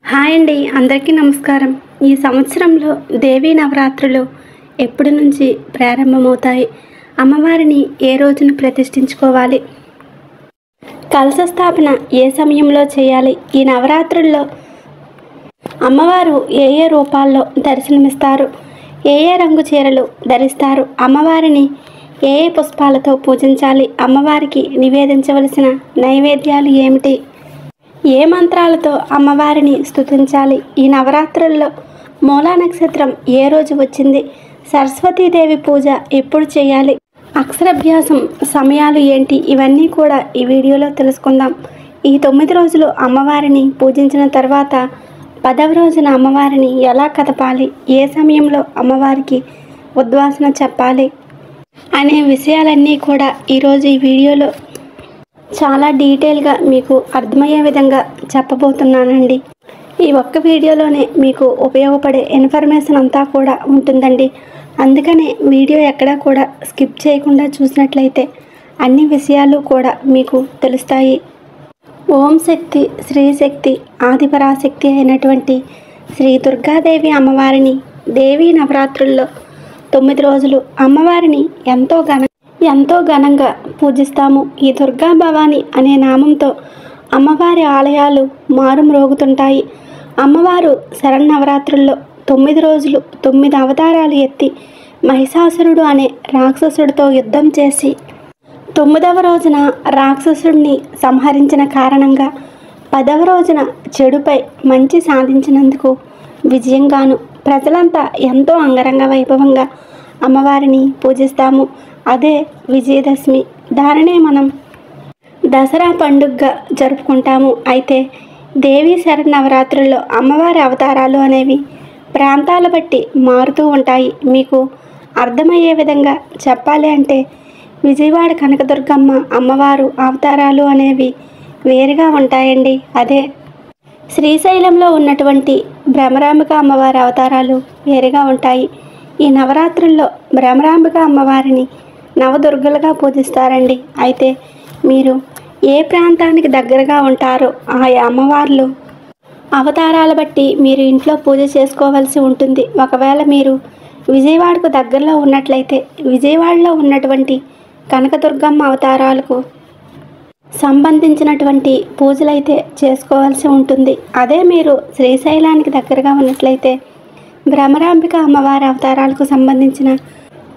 Hi అండి, అందరికీ నమస్కారం. ఈ సంవత్సరంలో దేవీ నవరాత్రులు ఎప్పటి నుంచి ప్రారంభమవుతాయి? అమ్మవారిని ఏ రోజున ప్రతిష్ఠించుకోవాలి? కలశ స్థాపన ఏ సమయంలో చేయాలి? ఈ నవరాత్రుల్లో అమ్మవారు ఏ ఏ రూపాల్లో దర్శనమిస్తారు? ఏ ఏ రంగు చీరలు ధరిస్తారు? అమ్మవారిని ఏ ఏ పుష్పాలతో పూజించాలి? అమ్మవారికి నివేదించవలసిన నైవేద్యాలు ఏమిటి? ఏ మంత్రాలతో అమ్మవారిని స్తుతించాలి? ఈ నవరాత్రుల్లో మూలా నక్షత్రం ఏ రోజు వచ్చింది? సరస్వతీదేవి పూజ ఎప్పుడు చేయాలి? అక్షరాభ్యాసం సమయాలు ఏంటి? ఇవన్నీ కూడా ఈ వీడియోలో తెలుసుకుందాం. ఈ 9 రోజులు అమ్మవారిని పూజించిన తర్వాత 10వ రోజున అమ్మవారిని ఎలా కదపాలి? ఏ సమయంలో అమ్మవారికి ఉద్వాసన చెప్పాలి అనే విషయాలన్నీ కూడా ఈరోజు ఈ వీడియోలో చాలా డీటెయిల్గా మీకు అర్థమయ్యే విధంగా చెప్పబోతున్నానండి. ఈ ఒక్క వీడియోలోనే మీకు ఉపయోగపడే ఇన్ఫర్మేషన్ అంతా కూడా ఉంటుందండి. అందుకనే వీడియో ఎక్కడా కూడా స్కిప్ చేయకుండా చూసినట్లయితే అన్ని విషయాలు కూడా మీకు తెలుస్తాయి. ఓం శక్తి, శ్రీ శక్తి, ఆదిపరాశక్తి అయినటువంటి శ్రీ దుర్గాదేవి అమ్మవారిని దేవీ నవరాత్రుల్లో 9 రోజులు అమ్మవారిని ఎంతో ఘనంగా పూజిస్తాము. ఈ దుర్గా భవాని అనే నామంతో అమ్మవారి ఆలయాలు మారుమ్రోగుతుంటాయి. అమ్మవారు శరన్నవరాత్రుల్లో 9 రోజులు 9 అవతారాలు ఎత్తి మహిషాసురుడు అనే రాక్షసుడితో యుద్ధం చేసి 9వ రోజున రాక్షసుడిని సంహరించిన కారణంగా 10వ రోజున చెడుపై మంచి సాధించినందుకు విజయంగాను ప్రజలంతా ఎంతో అంగరంగ వైభవంగా అమ్మవారిని పూజిస్తాము. అదే విజయదశమి. దానినే మనం దసరా పండుగగా జరుపుకుంటాము. అయితే దేవీ శరన్నవరాత్రుల్లో అమ్మవారి అవతారాలు అనేవి ప్రాంతాల బట్టి మారుతూ ఉంటాయి. మీకు అర్థమయ్యే విధంగా చెప్పాలి అంటే విజయవాడ కనకదుర్గమ్మ అమ్మవారు అవతారాలు అనేవి వేరుగా ఉంటాయండి. అదే శ్రీశైలంలో ఉన్నటువంటి భ్రమరాంబిక అమ్మవారి అవతారాలు వేరుగా ఉంటాయి. ఈ నవరాత్రుల్లో భ్రమరాంబిక అమ్మవారిని నవదుర్గలుగా పూజిస్తారండి. అయితే మీరు ఏ ప్రాంతానికి దగ్గరగా ఉంటారో ఆయా అమ్మవార్లు అవతారాల బట్టి మీరు ఇంట్లో పూజ చేసుకోవాల్సి ఉంటుంది. ఒకవేళ మీరు విజయవాడకు దగ్గరలో ఉన్నట్లయితే విజయవాడలో ఉన్నటువంటి కనకదుర్గమ్మ అవతారాలకు సంబంధించినటువంటి పూజలైతే చేసుకోవాల్సి ఉంటుంది. అదే మీరు శ్రీశైలానికి దగ్గరగా ఉన్నట్లయితే భ్రమరాంబిక అమ్మవారి అవతారాలకు సంబంధించిన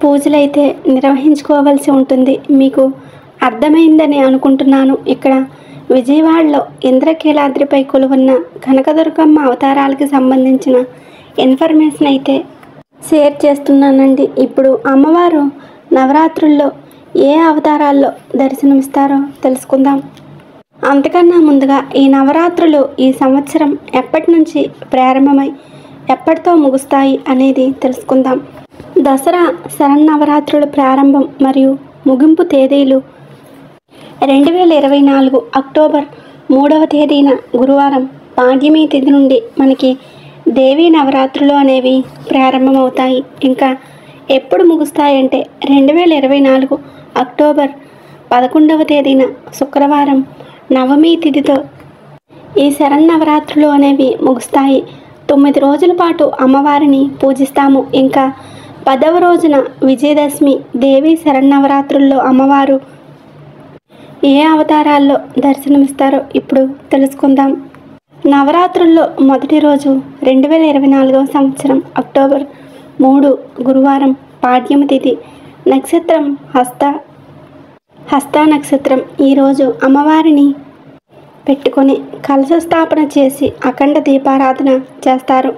పూజలైతే నిర్వహించుకోవాల్సి ఉంటుంది. మీకు అర్థమైందని అనుకుంటున్నాను. ఇక్కడ విజయవాడలో ఇంద్రకీలాద్రిపై కొలువున్న కనకదుర్గమ్మ అవతారాలకు సంబంధించిన ఇన్ఫర్మేషన్ అయితే షేర్ చేస్తున్నానండి. ఇప్పుడు అమ్మవారు నవరాత్రుల్లో ఏ అవతారాల్లో దర్శనమిస్తారో తెలుసుకుందాం. అంతకన్నా ముందుగా ఈ నవరాత్రులు ఈ సంవత్సరం ఎప్పటి నుంచి ప్రారంభమై ఎప్పటితో ముగుస్తాయి అనేది తెలుసుకుందాం. దసరా శరన్నవరాత్రుల ప్రారంభం మరియు ముగింపు తేదీలు 2024 అక్టోబర్ 3వ తేదీన గురువారం పాడ్యమి తిథి నుండి మనకి దేవీ నవరాత్రులు అనేవి ప్రారంభమవుతాయి. ఇంకా ఎప్పుడు ముగుస్తాయంటే 2024 అక్టోబర్ 11వ తేదీన శుక్రవారం నవమి తిథితో ఈ శరన్నవరాత్రులు అనేవి ముగుస్తాయి. 9 రోజుల పాటు అమ్మవారిని పూజిస్తాము. ఇంకా 10వ రోజున విజయదశమి. దేవీ శరన్నవరాత్రుల్లో అమ్మవారు ఏ అవతారాల్లో దర్శనమిస్తారో ఇప్పుడు తెలుసుకుందాం. నవరాత్రుల్లో మొదటి రోజు 2024వ సంవత్సరం అక్టోబర్ 3 గురువారం పాడ్యమి తిథి. నక్షత్రం హస్త నక్షత్రం. ఈరోజు అమ్మవారిని పెట్టుకొని కలశ స్థాపన చేసి అఖండ దీపారాధన చేస్తారు.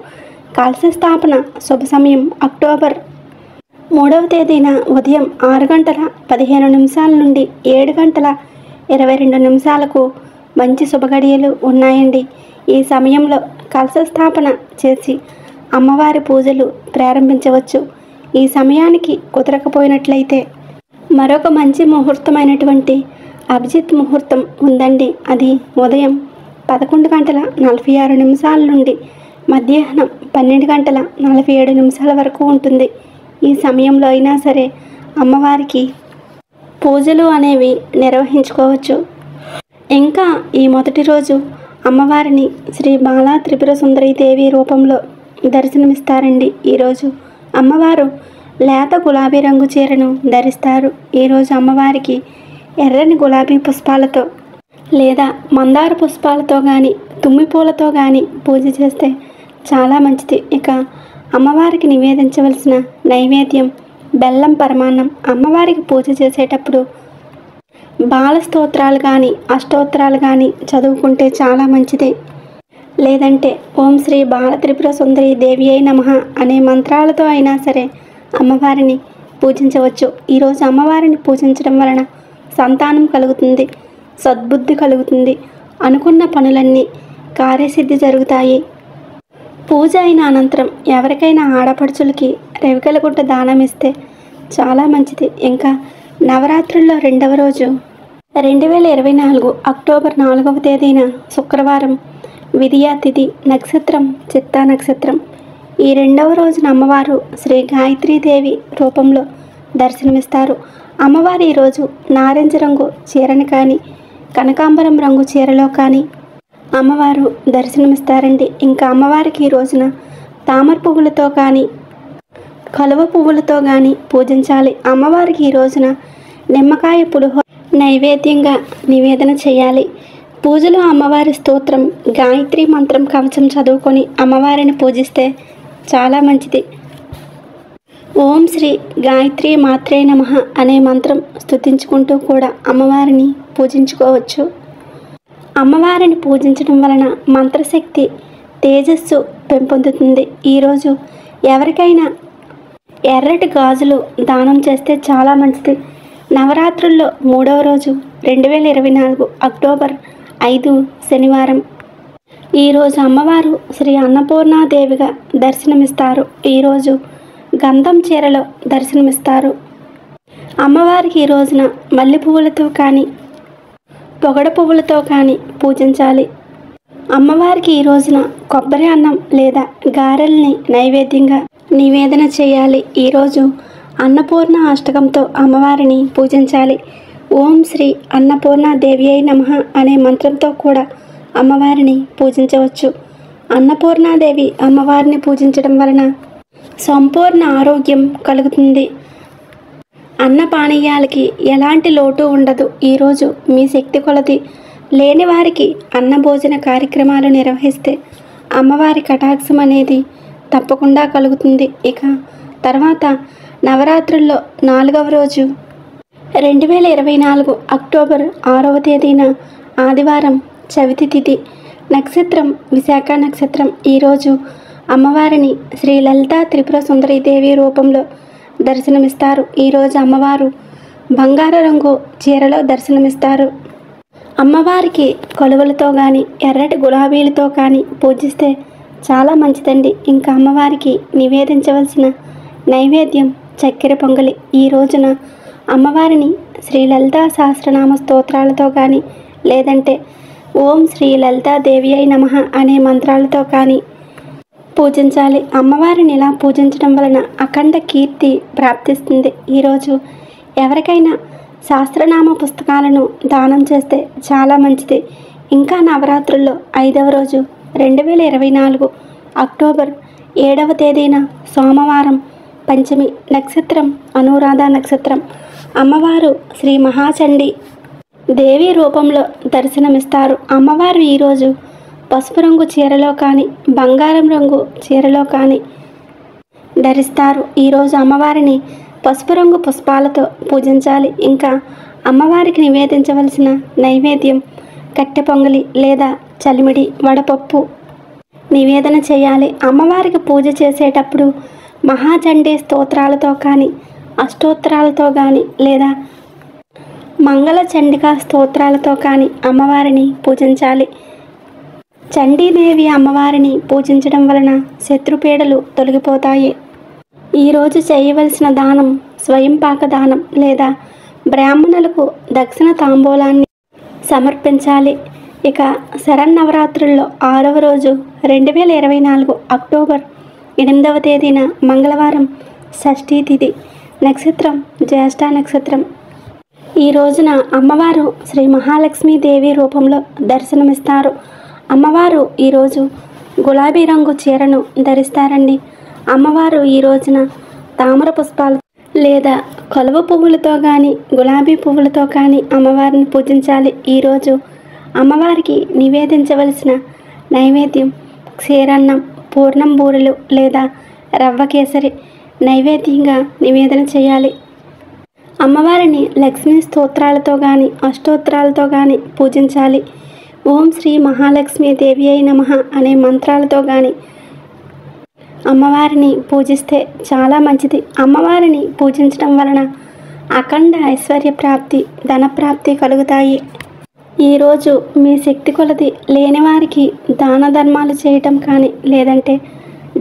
కలశ స్థాపన శుభ సమయం అక్టోబర్ 3వ తేదీన ఉదయం 6:15 నుండి 7:22 మంచి శుభగడియలు ఉన్నాయండి. ఈ సమయంలో కలశ స్థాపన చేసి అమ్మవారి పూజలు ప్రారంభించవచ్చు. ఈ సమయానికి కుదరకపోయినట్లయితే మరొక మంచి ముహూర్తమైనటువంటి అభిజిత్ ముహూర్తం ఉందండి. అది ఉదయం 11:46 నుండి మధ్యాహ్నం 12:47 వరకు ఉంటుంది. ఈ సమయంలో అయినా సరే అమ్మవారికి పూజలు అనేవి నిర్వహించుకోవచ్చు. ఇంకా ఈ మొదటి రోజు అమ్మవారిని శ్రీ బాలా త్రిపుర సుందరి దేవి రూపంలో దర్శనమిస్తారండి. ఈరోజు అమ్మవారు లేత గులాబీ రంగు చీరను ధరిస్తారు. ఈరోజు అమ్మవారికి ఎర్రని గులాబీ పుష్పాలతో లేదా మందార పుష్పాలతో కానీ తుమ్మి పూలతో కానీ పూజ చేస్తే చాలా మంచిది. ఇక అమ్మవారికి నివేదించవలసిన నైవేద్యం బెల్లం పరమాన్నం. అమ్మవారికి పూజ చేసేటప్పుడు బాల స్తోత్రాలు కానీ అష్టోత్తరాలు కానీ చదువుకుంటే చాలా మంచిది. లేదంటే ఓం శ్రీ బాల త్రిపుర సుందరి దేవి అయి నమః అనే మంత్రాలతో అయినా సరే అమ్మవారిని పూజించవచ్చు. ఈరోజు అమ్మవారిని పూజించడం వలన సంతానం కలుగుతుంది, సద్బుద్ధి కలుగుతుంది, అనుకున్న పనులన్నీ కార్యసిద్ధి జరుగుతాయి. పూజ అయిన అనంతరం ఎవరికైనా ఆడపడుచులకి రెవికల గుడ్డ దానం ఇస్తే చాలా మంచిది. ఇంకా నవరాత్రుల్లో రెండవ రోజు 2024 అక్టోబర్ 4వ తేదీన శుక్రవారం విదియా తిథి, నక్షత్రం చిత్తా నక్షత్రం. ఈ రెండవ రోజున అమ్మవారు శ్రీ గాయత్రీదేవి రూపంలో దర్శనమిస్తారు. అమ్మవారు ఈరోజు నారింజ రంగు చీరను కానీ కనకాంబరం రంగు చీరలో కానీ అమ్మవారు దర్శనమిస్తారండి. ఇంకా అమ్మవారికి ఈ రోజున తామర పువ్వులతో కానీ కలువ పువ్వులతో కానీ పూజించాలి. అమ్మవారికి ఈ రోజున నిమ్మకాయ పులిహోర నైవేద్యంగా నివేదన చేయాలి. పూజలో అమ్మవారి స్తోత్రం గాయత్రి మంత్రం కవచం చదువుకొని అమ్మవారిని పూజిస్తే చాలా మంచిది. ఓం శ్రీ గాయత్రి మాత్రే నమః అనే మంత్రం స్తుతించుకుంటూ కూడా అమ్మవారిని పూజించుకోవచ్చు. అమ్మవారిని పూజించడం వలన మంత్రశక్తి తేజస్సు పెంపొందుతుంది. ఈరోజు ఎవరికైనా ఎర్రటి గాజులు దానం చేస్తే చాలా మంచిది. నవరాత్రుల్లో 3వ రోజు 2024 అక్టోబర్ 5 శనివారం. ఈరోజు అమ్మవారు శ్రీ అన్నపూర్ణాదేవిగా దర్శనమిస్తారు. ఈరోజు గంధం చీరలో దర్శనమిస్తారు. అమ్మవారికి ఈ రోజున మల్లె పువ్వులతో కానీ పొగడ పువ్వులతో కానీ పూజించాలి. అమ్మవారికి ఈ రోజున కొబ్బరి అన్నం లేదా గారెల్ని నైవేద్యంగా నివేదన చేయాలి. ఈరోజు అన్నపూర్ణ అష్టకంతో అమ్మవారిని పూజించాలి. ఓం శ్రీ అన్నపూర్ణ దేవి అయి నమః అనే మంత్రంతో కూడా అమ్మవారిని పూజించవచ్చు. అన్నపూర్ణాదేవి అమ్మవారిని పూజించడం వలన సంపూర్ణ ఆరోగ్యం కలుగుతుంది. అన్నపానీయాలకి ఎలాంటి లోటు ఉండదు. ఈరోజు మీ శక్తి కొలది లేని వారికి అన్న భోజన కార్యక్రమాలు నిర్వహిస్తే అమ్మవారి కటాక్షం అనేది తప్పకుండా కలుగుతుంది. ఇక తర్వాత నవరాత్రుల్లో 4వ రోజు 2024 అక్టోబర్ 6వ తేదీన ఆదివారం చవితి తిథి, నక్షత్రం విశాఖ నక్షత్రం. ఈరోజు అమ్మవారిని శ్రీ లలితా త్రిపుర సుందరి దేవి రూపంలో దర్శనమిస్తారు. ఈరోజు అమ్మవారు బంగారు రంగు చీరలో దర్శనమిస్తారు. అమ్మవారికి కొలువులతో కానీ ఎర్రటి గులాబీలతో కానీ పూజిస్తే చాలా మంచిదండి. ఇంకా అమ్మవారికి నివేదించవలసిన నైవేద్యం చక్కెర పొంగలి. ఈ రోజున అమ్మవారిని శ్రీ లలితా సహస్రనామ స్తోత్రాలతో కానీ లేదంటే ఓం శ్రీ లలితా దేవి అయి నమః అనే మంత్రాలతో కానీ పూజించాలి. అమ్మవారిని ఇలా పూజించడం వలన అఖండ కీర్తి ప్రాప్తిస్తుంది. ఈరోజు ఎవరికైనా సహస్రనామ పుస్తకాలను దానం చేస్తే చాలా మంచిది. ఇంకా నవరాత్రుల్లో 5వ రోజు 2024 అక్టోబర్ 7వ తేదీన సోమవారం పంచమి, నక్షత్రం అనురాధ నక్షత్రం. అమ్మవారు శ్రీ మహాచండి దేవి రూపంలో దర్శనమిస్తారు. అమ్మవారు ఈరోజు పసుపు రంగు చీరలో కానీ బంగారం రంగు చీరలో కానీ ధరిస్తారు. ఈరోజు అమ్మవారిని పసుపు రంగు పుష్పాలతో పూజించాలి. ఇంకా అమ్మవారికి నివేదించవలసిన నైవేద్యం కట్టె పొంగలి లేదా చలిమిడి వడపప్పు నివేదన చేయాలి. అమ్మవారికి పూజ చేసేటప్పుడు మహాచండీ స్తోత్రాలతో కానీ అష్టోత్తరాలతో కానీ లేదా మంగళ చండికా స్తోత్రాలతో కానీ అమ్మవారిని పూజించాలి. చండీదేవి అమ్మవారిని పూజించడం వలన శత్రుపీడలు తొలగిపోతాయి. ఈరోజు చేయవలసిన దానం స్వయం పాక దానం లేదా బ్రాహ్మణులకు దక్షిణ తాంబూలాన్ని సమర్పించాలి. ఇక శరన్నవరాత్రుల్లో 6వ రోజు 2024 అక్టోబర్ 8వ తేదీన మంగళవారం షష్ఠీ తిథి, నక్షత్రం జ్యేష్ఠ నక్షత్రం. ఈ రోజున అమ్మవారు శ్రీ మహాలక్ష్మీదేవి రూపంలో దర్శనమిస్తారు. అమ్మవారు ఈరోజు గులాబీ రంగు చీరను ధరిస్తారండి. అమ్మవారు ఈ రోజున తామర పుష్పాలు లేదా కలువ పువ్వులతో కానీ గులాబీ పువ్వులతో కానీ అమ్మవారిని పూజించాలి. ఈరోజు అమ్మవారికి నివేదించవలసిన నైవేద్యం క్షీరన్నం, పూర్ణం బూరెలు లేదా రవ్వ కేసరి నైవేద్యంగా నివేదన చేయాలి. అమ్మవారిని లక్ష్మీ స్తోత్రాలతో కానీ అష్టోత్తరాలతో కానీ పూజించాలి. ఓం శ్రీ మహాలక్ష్మీ దేవి అయి నమః అనే మంత్రాలతో కానీ అమ్మవారిని పూజిస్తే చాలా మంచిది. అమ్మవారిని పూజించడం వలన అఖండ ఐశ్వర్య ప్రాప్తి, ధనప్రాప్తి కలుగుతాయి. ఈరోజు మీ శక్తి కొలది లేని వారికి దాన ధర్మాలు చేయటం కానీ లేదంటే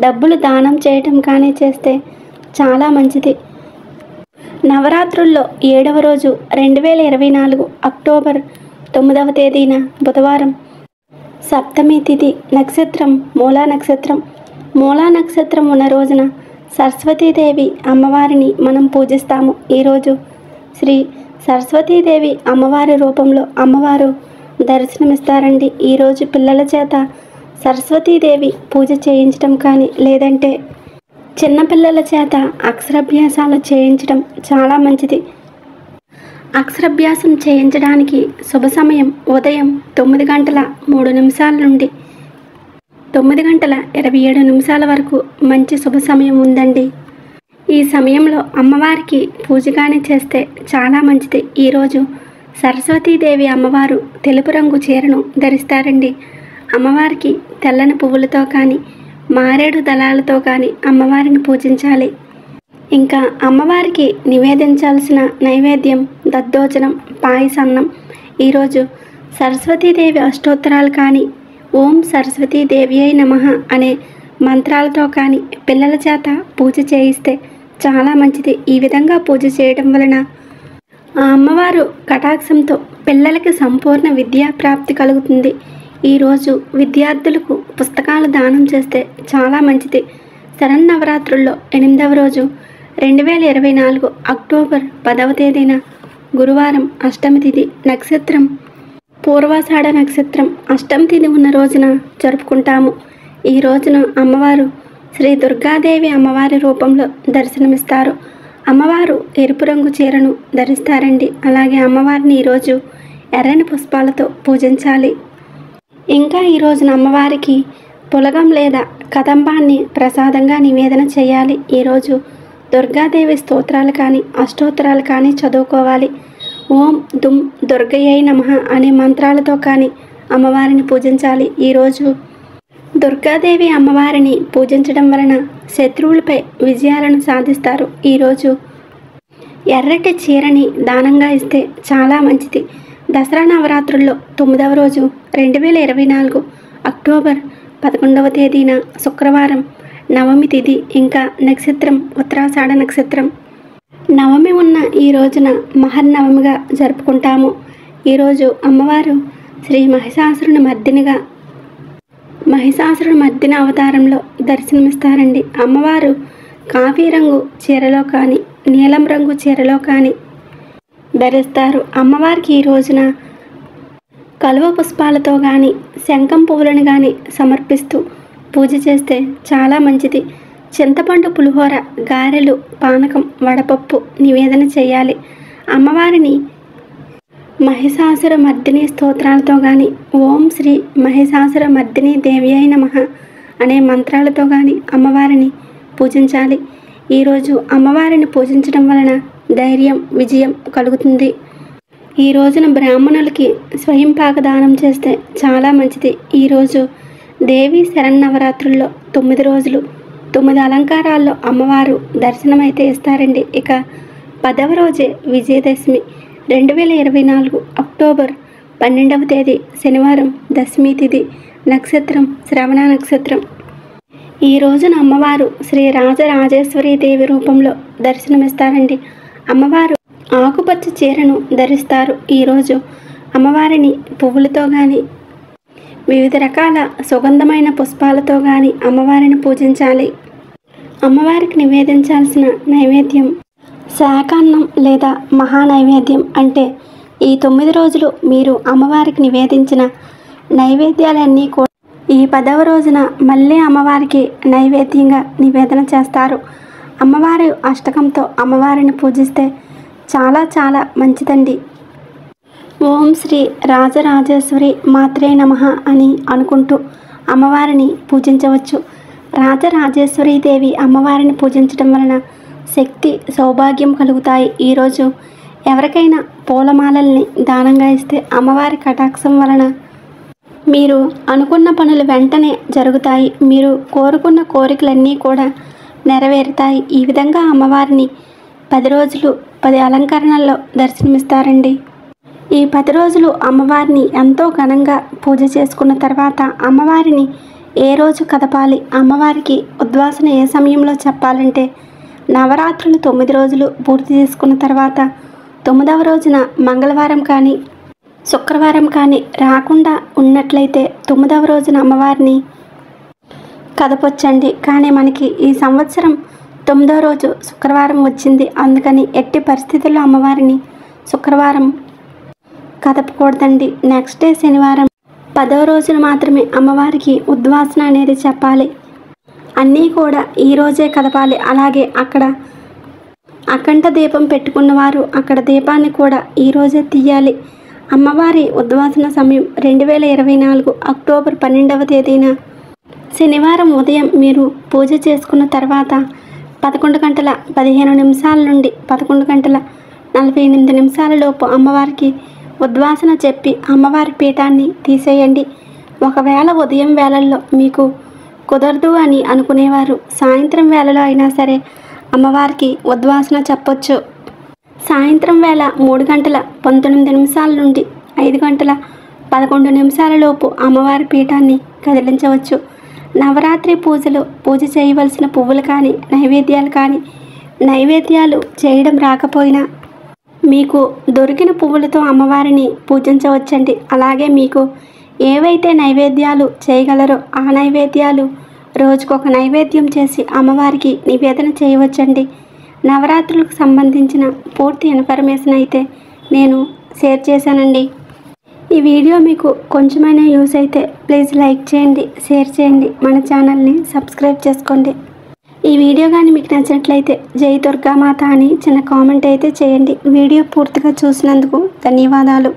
డబ్బులు దానం చేయటం కానీ చేస్తే చాలా మంచిది. నవరాత్రుల్లో 7వ రోజు 2024 అక్టోబర్ 9వ తేదీన బుధవారం, సప్తమి తిథి, నక్షత్రం మూలా నక్షత్రం. మూలా నక్షత్రం ఉన్న రోజున సరస్వతీదేవి అమ్మవారిని మనం పూజిస్తాము. ఈరోజు శ్రీ సరస్వతీదేవి అమ్మవారి రూపంలో అమ్మవారు దర్శనమిస్తారండి. ఈరోజు పిల్లల చేత సరస్వతీదేవి పూజ చేయించడం కానీ లేదంటే చిన్నపిల్లల చేత అక్షరాభ్యాసాలు చేయించడం చాలా మంచిది. అక్షరాభ్యాసం చేయించడానికి శుభ సమయం ఉదయం 9:03 నుండి 9:27 వరకు మంచి శుభ సమయం ఉందండి. ఈ సమయంలో అమ్మవారికి పూజ కానీ చేస్తే చాలా మంచిది. ఈరోజు సరస్వతీదేవి అమ్మవారు తెలుపు రంగు చీరను ధరిస్తారండి. అమ్మవారికి తెల్లని పువ్వులతో కానీ మారేడు దళాలతో కానీ అమ్మవారిని పూజించాలి. ఇంకా అమ్మవారికి నివేదించాల్సిన నైవేద్యం దద్దోజనం, పాయసన్నం. ఈరోజు సరస్వతీదేవి అష్టోత్తరాలు కానీ ఓం సరస్వతీదేవి అయి నమః అనే మంత్రాలతో కానీ పిల్లల చేత పూజ చేయిస్తే చాలా మంచిది. ఈ విధంగా పూజ చేయడం వలన ఆ అమ్మవారు కటాక్షంతో పిల్లలకి సంపూర్ణ విద్యా ప్రాప్తి కలుగుతుంది. ఈరోజు విద్యార్థులకు పుస్తకాలు దానం చేస్తే చాలా మంచిది. శరన్నవరాత్రుల్లో 8వ రోజు 2024 అక్టోబర్ 10వ తేదీన గురువారం, అష్టమి తిథి, నక్షత్రం పూర్వాషాఢ నక్షత్రం. అష్టమి తిథి ఉన్న రోజున జరుపుకుంటాము. ఈ రోజున అమ్మవారు శ్రీ దుర్గాదేవి అమ్మవారి రూపంలో దర్శనమిస్తారు. అమ్మవారు ఎరుపు రంగు చీరను ధరిస్తారండి. అలాగే అమ్మవారిని ఈరోజు ఎర్రని పుష్పాలతో పూజించాలి. ఇంకా ఈ రోజున అమ్మవారికి పులగం లేదా కదంబాన్ని ప్రసాదంగా నివేదన చేయాలి. ఈరోజు దుర్గాదేవి స్తోత్రాలు కానీ అష్టోత్తరాలు కానీ చదువుకోవాలి. ఓం దుమ్ దుర్గయ్యై నమః అనే మంత్రాలతో కానీ అమ్మవారిని పూజించాలి. ఈరోజు దుర్గాదేవి అమ్మవారిని పూజించడం వలన శత్రువులపై విజయాలను సాధిస్తారు. ఈరోజు ఎర్రటి చీరని దానంగా ఇస్తే చాలా మంచిది. దసరా నవరాత్రుల్లో 9వ రోజు 2024 అక్టోబర్ 11వ తేదీన శుక్రవారం, నవమి తిథి, ఇంకా నక్షత్రం ఉత్తరాషాఢ నక్షత్రం. నవమి ఉన్న ఈ రోజున మహర్నవమిగా జరుపుకుంటాము. ఈరోజు అమ్మవారు శ్రీ మహిషాసురుని మర్దిన అవతారంలో దర్శనమిస్తారండి. అమ్మవారు కాఫీ రంగు చీరలో కానీ నీలం రంగు చీరలో కానీ ధరిస్తారు. అమ్మవారికి ఈ రోజున కలువ పుష్పాలతో కానీ శంఖం పువ్వులను కానీ సమర్పిస్తూ పూజ చేస్తే చాలా మంచిది. చింతపండు పులిహోర, గారెలు, పానకం, వడపప్పు నివేదన చేయాలి. అమ్మవారిని మహిషాసుర మర్దిని స్తోత్రాలతో కానీ ఓం శ్రీ మహిషాసుర మర్దిని దేవి అయి నమః అనే మంత్రాలతో కానీ అమ్మవారిని పూజించాలి. ఈరోజు అమ్మవారిని పూజించడం వలన ధైర్యం, విజయం కలుగుతుంది. ఈ రోజున బ్రాహ్మణులకి స్వయం పాకదానం చేస్తే చాలా మంచిది. ఈరోజు దేవి శరన్నవరాత్రుల్లో 9 రోజులు 9 అలంకారాల్లో అమ్మవారు దర్శనమైతే ఇస్తారండి. ఇక 10వ రోజే విజయదశమి 2024 అక్టోబర్ 12వ తేదీ శనివారం, దశమి తిథి, నక్షత్రం శ్రవణ నక్షత్రం. ఈ రోజున అమ్మవారు శ్రీ రాజరాజేశ్వరి దేవి రూపంలో దర్శనమిస్తారండి. అమ్మవారు ఆకుపచ్చ చీరను ధరిస్తారు. ఈరోజు అమ్మవారిని పువ్వులతో కానీ వివిధ రకాల సుగంధమైన పుష్పాలతో కానీ అమ్మవారిని పూజించాలి. అమ్మవారికి నివేదించాల్సిన నైవేద్యం శాకాన్నం లేదా మహానైవేద్యం. అంటే ఈ 9 రోజులు మీరు అమ్మవారికి నివేదించిన నైవేద్యాలన్నీ కూడా ఈ 10వ రోజున మళ్ళీ అమ్మవారికి నైవేద్యంగా నివేదన చేస్తారు. అమ్మవారి అష్టకంతో అమ్మవారిని పూజిస్తే చాలా చాలా మంచిదండి. ఓం శ్రీ రాజరాజేశ్వరి మాత్రే నమః అని అనుకుంటూ అమ్మవారిని పూజించవచ్చు. రాజరాజేశ్వరి దేవి అమ్మవారిని పూజించడం వలన శక్తి సౌభాగ్యం కలుగుతాయి. ఈరోజు ఎవరికైనా పూలమాలల్ని దానంగా ఇస్తే అమ్మవారి కటాక్షం వలన మీరు అనుకున్న పనులు వెంటనే జరుగుతాయి. మీరు కోరుకున్న కోరికలన్నీ కూడా నెరవేరుతాయి. ఈ విధంగా అమ్మవారిని 10 రోజులు 10 అలంకరణల్లో దర్శనమిస్తారండి. ఈ 10 రోజులు అమ్మవారిని ఎంతో ఘనంగా పూజ చేసుకున్న తర్వాత అమ్మవారిని ఏ రోజు కదపాలి, అమ్మవారికి ఉద్వాసన ఏ సమయంలో చెప్పాలంటే నవరాత్రులు 9 రోజులు పూర్తి చేసుకున్న తర్వాత 9వ రోజున మంగళవారం కానీ శుక్రవారం కానీ రాకుండా ఉన్నట్లయితే 9వ రోజున అమ్మవారిని కదపొచ్చండి. కానీ మనకి ఈ సంవత్సరం 9వ రోజు శుక్రవారం వచ్చింది. అందుకని ఎట్టి పరిస్థితుల్లో అమ్మవారిని శుక్రవారం కదపకూడదండి. నెక్స్ట్ డే శనివారం 10వ రోజున మాత్రమే అమ్మవారికి ఉద్వాసన అనేది చెప్పాలి. అన్నీ కూడా ఈరోజే కదపాలి. అలాగే అక్కడ అఖండ దీపం పెట్టుకున్నవారు అక్కడ దీపాన్ని కూడా ఈరోజే తీయాలి. అమ్మవారి ఉద్వాసన సమయం 2024 అక్టోబర్ 12వ తేదీన శనివారం ఉదయం మీరు పూజ చేసుకున్న తర్వాత 11 గంటల 15 నిమిషాల నుండి 11 గంటల 48 నిమిషాల లోపు అమ్మవారికి ఉద్వాసన చెప్పి అమ్మవారి పీఠాన్ని తీసేయండి. ఒకవేళ ఉదయం వేళల్లో మీకు కుదరదు అని అనుకునేవారు సాయంత్రం వేళలో అయినా సరే అమ్మవారికి ఉద్వాసన చెప్పొచ్చు. సాయంత్రం వేళ 3 గంటల 19 నిమిషాల నుండి 5 గంటల 11 నిమిషాల లోపు అమ్మవారి పీఠాన్ని కదిలించవచ్చు. నవరాత్రి పూజ చేయవలసిన పువ్వులు కానీ నైవేద్యాలు చేయడం రాకపోయినా మీకు దొరికిన పువ్వులతో అమ్మవారిని పూజించవచ్చండి. అలాగే మీకు ఏవైతే నైవేద్యాలు చేయగలరో ఆ నైవేద్యాలు రోజుకొక నైవేద్యం చేసి అమ్మవారికి నివేదన చేయవచ్చండి. నవరాత్రులకు సంబంధించిన పూర్తి ఇన్ఫర్మేషన్ అయితే నేను షేర్ చేశానండి. ఈ వీడియో మీకు కొంచెమైనా యూస్ అయితే ప్లీజ్ లైక్ చేయండి, షేర్ చేయండి, మన ఛానల్ని సబ్స్క్రైబ్ చేసుకోండి. ఈ వీడియో కానీ మీకు నచ్చినట్లయితే జై దుర్గామాత అని చిన్న కామెంట్ అయితే చేయండి. వీడియో పూర్తిగా చూసినందుకు ధన్యవాదాలు.